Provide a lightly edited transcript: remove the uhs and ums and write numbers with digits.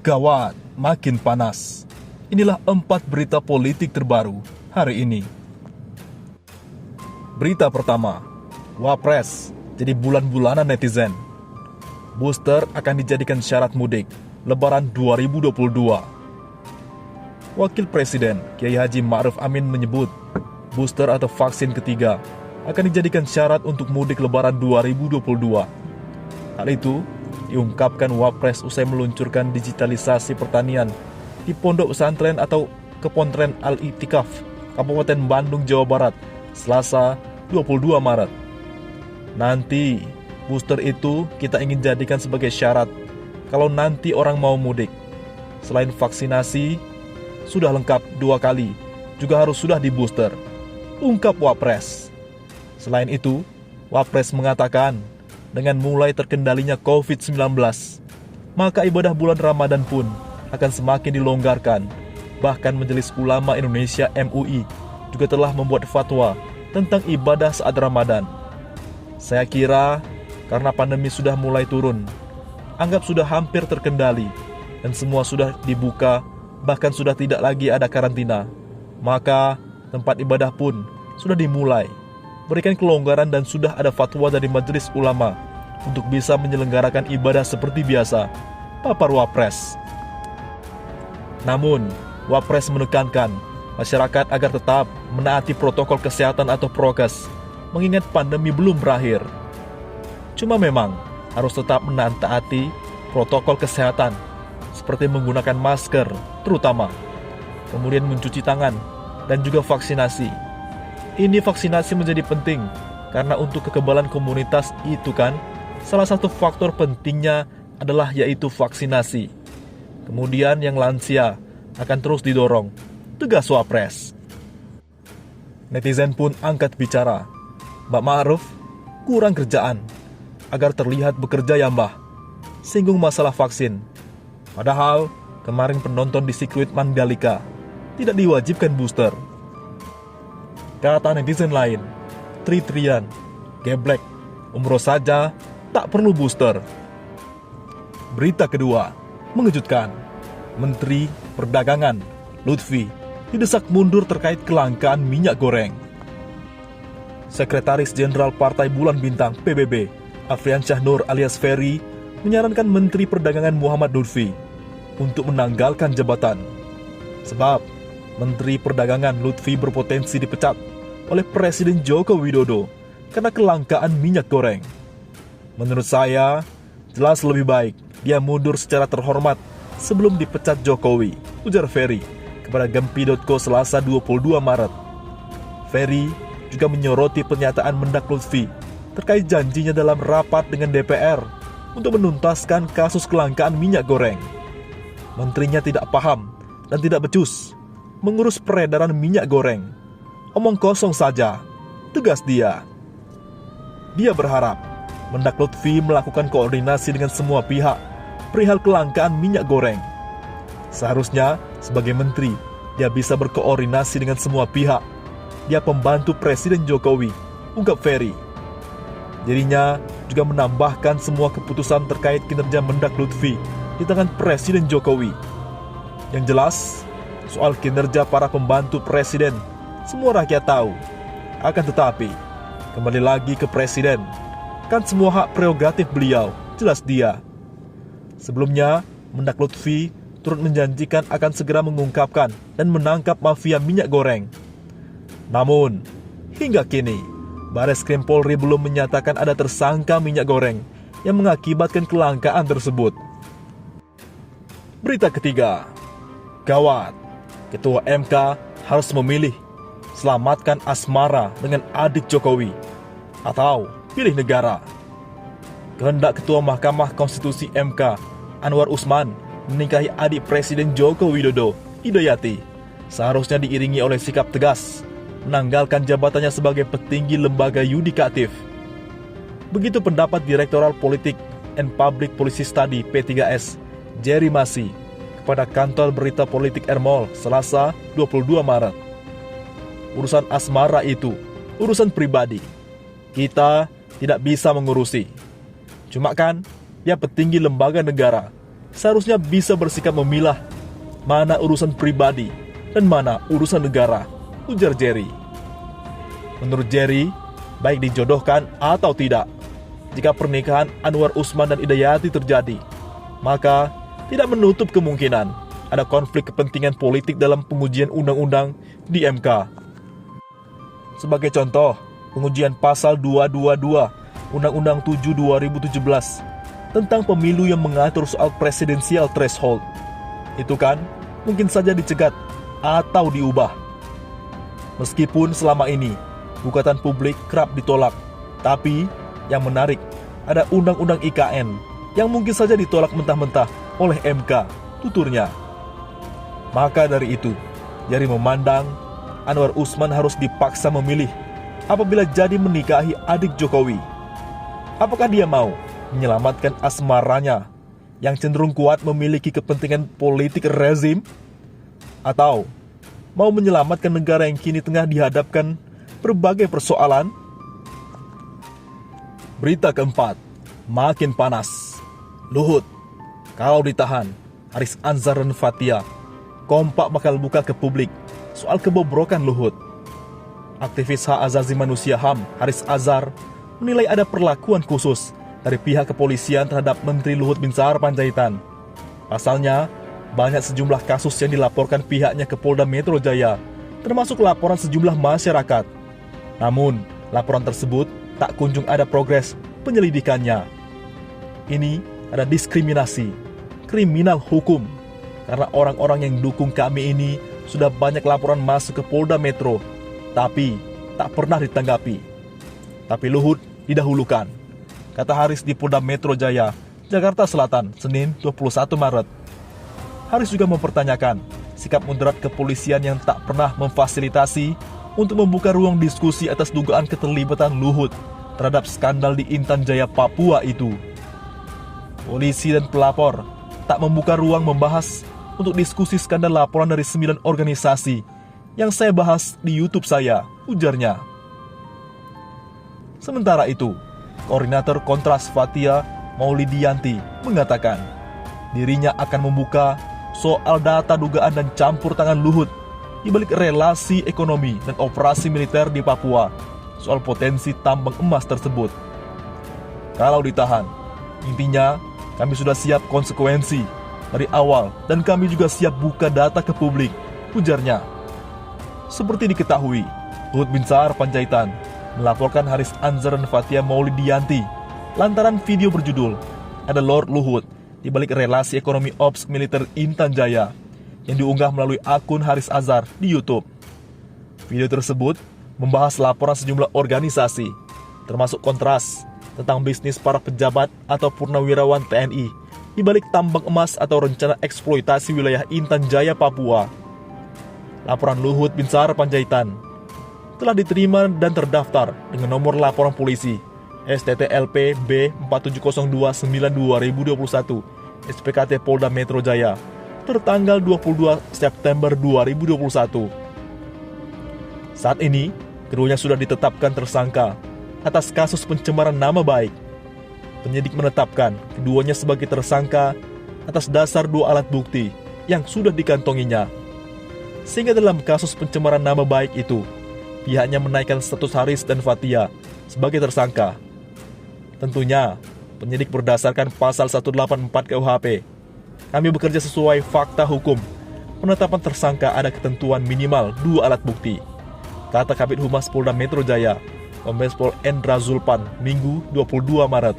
Gawat, makin panas. Inilah 4 berita politik terbaru hari ini. Berita pertama, Wapres jadi bulan-bulanan netizen. Booster akan dijadikan syarat mudik Lebaran 2022. Wakil Presiden Kiai Haji Ma'ruf Amin menyebut booster atau vaksin ketiga akan dijadikan syarat untuk mudik Lebaran 2022. Hal itu diungkapkan Wapres usai meluncurkan digitalisasi pertanian di Pondok Pesantren atau Kepontren Al-I'tikaf, Kabupaten Bandung, Jawa Barat, Selasa 22 Maret. Nanti, booster itu kita ingin jadikan sebagai syarat kalau nanti orang mau mudik. Selain vaksinasi, sudah lengkap 2 kali, juga harus sudah di booster, ungkap Wapres. Selain itu, Wapres mengatakan, dengan mulai terkendalinya COVID-19, maka ibadah bulan Ramadan pun akan semakin dilonggarkan. Bahkan Majelis Ulama Indonesia MUI juga telah membuat fatwa tentang ibadah saat Ramadan. Saya kira karena pandemi sudah mulai turun, anggap sudah hampir terkendali, dan semua sudah dibuka, bahkan sudah tidak lagi ada karantina, maka tempat ibadah pun sudah dimulai berikan kelonggaran dan sudah ada fatwa dari Majelis Ulama untuk bisa menyelenggarakan ibadah seperti biasa, papar Wapres. Namun, Wapres menekankan masyarakat agar tetap menaati protokol kesehatan atau prokes, mengingat pandemi belum berakhir. Cuma memang harus tetap menaati protokol kesehatan, seperti menggunakan masker terutama, kemudian mencuci tangan, dan juga vaksinasi. Ini vaksinasi menjadi penting, karena untuk kekebalan komunitas itu kan, salah satu faktor pentingnya adalah yaitu vaksinasi. Kemudian yang lansia akan terus didorong, tegas Wapres. Netizen pun angkat bicara, Mbak Ma'ruf kurang kerjaan, agar terlihat bekerja ya mbah, singgung masalah vaksin. Padahal kemarin penonton di sirkuit Mandalika tidak diwajibkan booster. Kata netizen lain, Tri-trian, geblek, umroh saja tak perlu booster. Berita kedua, mengejutkan. Menteri Perdagangan Lutfi didesak mundur terkait kelangkaan minyak goreng. Sekretaris Jenderal Partai Bulan Bintang PBB, Afriansyah Nur alias Ferry, menyarankan Menteri Perdagangan Muhammad Lutfi untuk menanggalkan jabatan. Sebab Menteri Perdagangan Lutfi berpotensi dipecat oleh Presiden Joko Widodo karena kelangkaan minyak goreng. Menurut saya, jelas lebih baik dia mundur secara terhormat sebelum dipecat Jokowi, ujar Ferry kepada Gempi.co Selasa 22 Maret. Ferry juga menyoroti pernyataan Mendak Lutfi terkait janjinya dalam rapat dengan DPR untuk menuntaskan kasus kelangkaan minyak goreng. Menterinya tidak paham dan tidak becus mengurus peredaran minyak goreng. Omong kosong saja, tegas dia. Dia berharap Mendak Lutfi melakukan koordinasi dengan semua pihak perihal kelangkaan minyak goreng. Seharusnya sebagai menteri, dia bisa berkoordinasi dengan semua pihak. Dia pembantu Presiden Jokowi, ungkap Ferry. Dirinya juga menambahkan semua keputusan terkait kinerja Mendak Lutfi di tangan Presiden Jokowi. Yang jelas, soal kinerja para pembantu Presiden semua rakyat tahu. Akan tetapi, kembali lagi ke Presiden, kan semua hak prerogatif beliau, jelas dia. Sebelumnya, Mendak Lutfi turut menjanjikan akan segera mengungkapkan dan menangkap mafia minyak goreng. Namun, hingga kini, Bareskrim Polri belum menyatakan ada tersangka minyak goreng yang mengakibatkan kelangkaan tersebut. Berita ketiga, gawat, Ketua MK harus memilih selamatkan asmara dengan adik Jokowi atau pilih negara. Kehendak Ketua Mahkamah Konstitusi MK Anwar Usman menikahi adik Presiden Joko Widodo, Idayati, seharusnya diiringi oleh sikap tegas menanggalkan jabatannya sebagai petinggi lembaga yudikatif. Begitu pendapat Direktoral Politik and Public Policy Study P3S Jerry Masi kepada kantor berita politik Ermol Selasa 22 Maret. Urusan asmara itu urusan pribadi. Kita tidak bisa mengurusi. Cuma kan, dia petinggi lembaga negara. seharusnya bisa bersikap memilah mana urusan pribadi dan mana urusan negara, ujar Jerry. Menurut Jerry, baik dijodohkan atau tidak, jika pernikahan Anwar Usman dan Idayati terjadi, maka tidak menutup kemungkinan ada konflik kepentingan politik dalam pengujian undang-undang di MK. Sebagai contoh, pengujian pasal 222 Undang-Undang 7 2017 tentang pemilu yang mengatur soal presidensial threshold. Itu kan mungkin saja dicegat atau diubah. Meskipun selama ini gugatan publik kerap ditolak, tapi yang menarik ada Undang-Undang IKN yang mungkin saja ditolak mentah-mentah oleh MK, tuturnya. Maka dari itu, Jerry memandang Anwar Usman harus dipaksa memilih apabila jadi menikahi adik Jokowi. Apakah dia mau menyelamatkan asmaranya yang cenderung kuat memiliki kepentingan politik rezim? Atau mau menyelamatkan negara yang kini tengah dihadapkan berbagai persoalan? Berita keempat, makin panas. Luhut, kalau ditahan, Haris Azhar dan Fathia kompak bakal buka ke publik soal kebobrokan Luhut. Aktivis hak asasi manusia HAM Haris Azhar menilai ada perlakuan khusus dari pihak kepolisian terhadap Menteri Luhut Binsar Panjaitan. Pasalnya, banyak sejumlah kasus yang dilaporkan pihaknya ke Polda Metro Jaya, termasuk laporan sejumlah masyarakat. Namun, laporan tersebut tak kunjung ada progres penyelidikannya. Ini ada diskriminasi, kriminal hukum, karena orang-orang yang dukung kami ini sudah banyak laporan masuk ke Polda Metro, tapi tak pernah ditanggapi. Tapi Luhut didahulukan, kata Haris di Polda Metro Jaya, Jakarta Selatan, Senin 21 Maret. Haris juga mempertanyakan sikap moderat kepolisian yang tak pernah memfasilitasi untuk membuka ruang diskusi atas dugaan keterlibatan Luhut terhadap skandal di Intan Jaya, Papua itu. Polisi dan pelapor tak membuka ruang membahas untuk diskusi skandal laporan dari 9 organisasi yang saya bahas di YouTube saya, ujarnya. Sementara itu, Koordinator Kontras Fathia Maulidiyanti mengatakan dirinya akan membuka soal data dugaan dan campur tangan Luhut di balik relasi ekonomi dan operasi militer di Papua soal potensi tambang emas tersebut. Kalau ditahan, intinya kami sudah siap konsekuensi dari awal dan kami juga siap buka data ke publik, ujarnya. Seperti diketahui, Luhut Binsar Panjaitan melaporkan Haris Azhar dan Fathia Maulidiyanti lantaran video berjudul "Ada Lord Luhut di balik relasi ekonomi ops militer Intan Jaya" yang diunggah melalui akun Haris Azhar di YouTube. Video tersebut membahas laporan sejumlah organisasi, termasuk Kontras, tentang bisnis para pejabat atau purnawirawan TNI di balik tambang emas atau rencana eksploitasi wilayah Intan Jaya, Papua. Laporan Luhut Binsar Panjaitan telah diterima dan terdaftar dengan nomor laporan polisi STTLP B470292/2021 SPKT Polda Metro Jaya tertanggal 22 September 2021. Saat ini, keduanya sudah ditetapkan tersangka atas kasus pencemaran nama baik. Penyidik menetapkan keduanya sebagai tersangka atas dasar 2 alat bukti yang sudah dikantonginya. Sehingga dalam kasus pencemaran nama baik itu, pihaknya menaikkan status Haris dan Fathia sebagai tersangka. Tentunya, penyidik berdasarkan pasal 184 KUHP. Kami bekerja sesuai fakta hukum. Penetapan tersangka ada ketentuan minimal 2 alat bukti, kata Kabid Humas Polda Metro Jaya, Kombes Pol Endra Zulpan, Minggu 22 Maret.